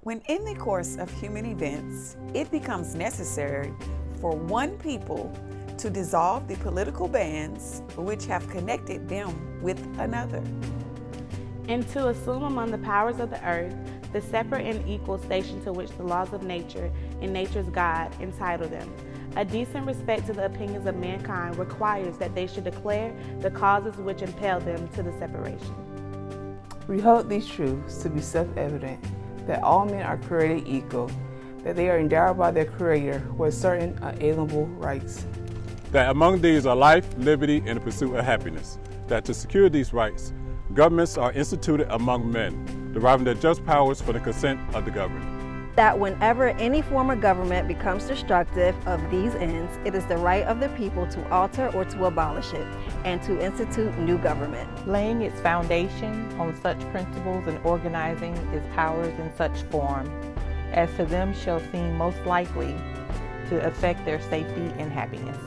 When in the course of human events, it becomes necessary for one people to dissolve the political bands which have connected them with another. And to assume among the powers of the earth the separate and equal station to which the laws of nature and nature's God entitle them. A decent respect to the opinions of mankind requires that they should declare the causes which impel them to the separation. We hold these truths to be self-evident, that all men are created equal, that they are endowed by their Creator with certain unalienable rights. That among these are life, liberty, and the pursuit of happiness. That to secure these rights, governments are instituted among men, deriving their just powers from the consent of the governed. That whenever any form of government becomes destructive of these ends, it is the right of the people to alter or to abolish it, and to institute new government. Laying its foundation on such principles and organizing its powers in such form as to them shall seem most likely to affect their safety and happiness.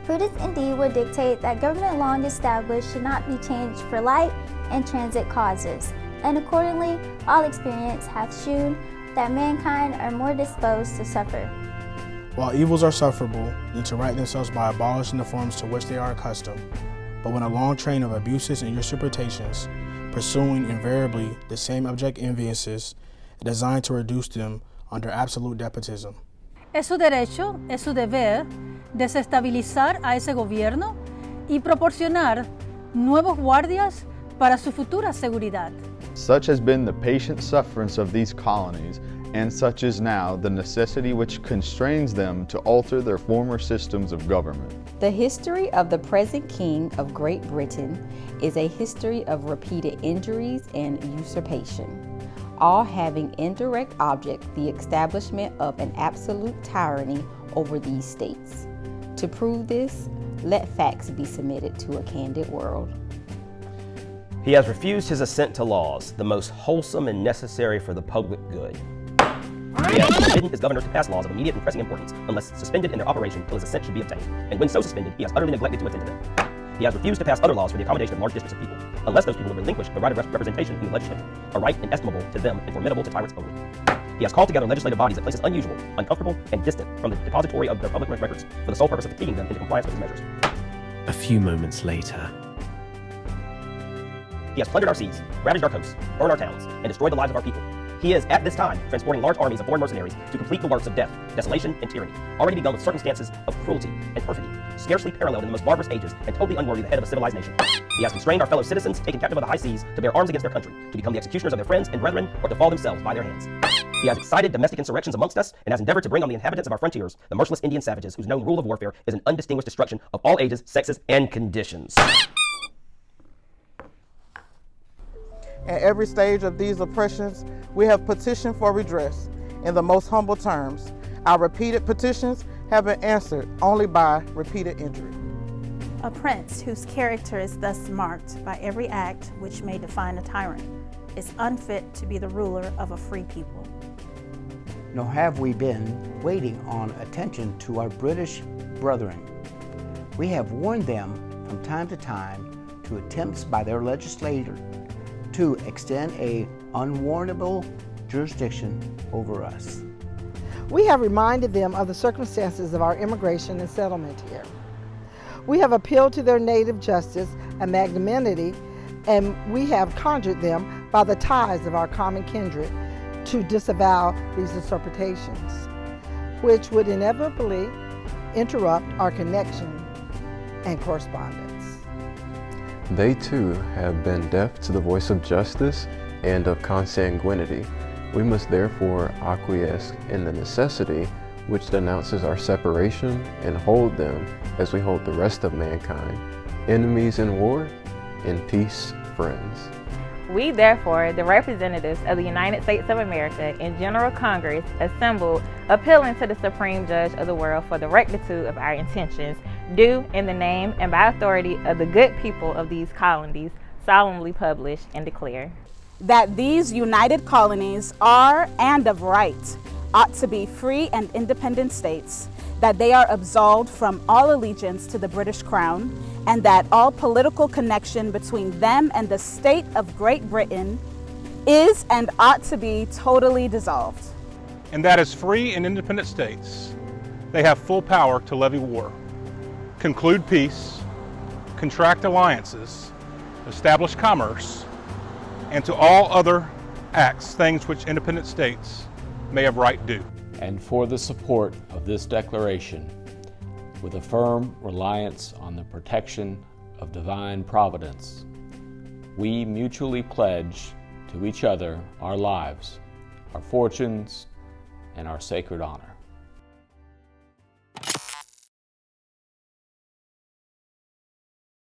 Prudence indeed would dictate that government long established should not be changed for light and transit causes, and accordingly all experience hath shewn that mankind are more disposed to suffer. While evils are sufferable, than to right themselves by abolishing the forms to which they are accustomed, but when a long train of abuses and usurpations, pursuing invariably the same abject enviances, designed to reduce them under absolute despotism. Es su derecho, es su deber, desestabilizar a ese gobierno y proporcionar nuevos guardias para su futura seguridad. Such has been the patient sufferance of these colonies, and such is now the necessity which constrains them to alter their former systems of government. The history of the present King of Great Britain is a history of repeated injuries and usurpation, all having indirect object the establishment of an absolute tyranny over these states. To prove this, let facts be submitted to a candid world. He has refused his assent to laws, the most wholesome and necessary for the public good. He has forbidden his governors to pass laws of immediate and pressing importance, unless suspended in their operation till his assent should be obtained, and when so suspended, he has utterly neglected to attend to them. He has refused to pass other laws for the accommodation of large districts of people, unless those people will relinquish the right of representation in the legislature, a right inestimable to them and formidable to tyrants only. He has called together legislative bodies at places unusual, uncomfortable, and distant from the depository of their public records for the sole purpose of fatiguing them into compliance with his measures. A few moments later. He has plundered our seas, ravaged our coasts, burned our towns, and destroyed the lives of our people. He is, at this time, transporting large armies of foreign mercenaries to complete the works of death, desolation, and tyranny, already begun with circumstances of cruelty and perfidy, scarcely paralleled in the most barbarous ages, and totally unworthy the head of a civilized nation. He has constrained our fellow citizens, taken captive of the high seas, to bear arms against their country, to become the executioners of their friends and brethren, or to fall themselves by their hands. He has excited domestic insurrections amongst us, and has endeavored to bring on the inhabitants of our frontiers the merciless Indian savages, whose known rule of warfare is an undistinguished destruction of all ages, sexes, and conditions. At every stage of these oppressions, we have petitioned for redress in the most humble terms. Our repeated petitions have been answered only by repeated injury. A prince whose character is thus marked by every act which may define a tyrant is unfit to be the ruler of a free people. Nor have we been waiting on attention to our British brethren. We have warned them from time to time to attempts by their legislator to extend a unwarrantable jurisdiction over us. We have reminded them of the circumstances of our immigration and settlement here. We have appealed to their native justice and magnanimity, and we have conjured them by the ties of our common kindred to disavow these usurpations, which would inevitably interrupt our connection and correspondence. They too have been deaf to the voice of justice and of consanguinity. We must therefore acquiesce in the necessity which denounces our separation and hold them as we hold the rest of mankind, enemies in war, in peace, friends. We therefore, the representatives of the United States of America in General Congress, assembled, appealing to the Supreme Judge of the world for the rectitude of our intentions, do, in the name and by authority of the good people of these colonies, solemnly publish and declare that these united colonies are, and of right, ought to be free and independent states, that they are absolved from all allegiance to the British Crown, and that all political connection between them and the state of Great Britain is and ought to be totally dissolved. And that as free and independent states, they have full power to levy war, conclude peace, contract alliances, establish commerce, and to all other acts, things which independent states may have right do. And for the support of this declaration, with a firm reliance on the protection of divine providence, we mutually pledge to each other our lives, our fortunes, and our sacred honor.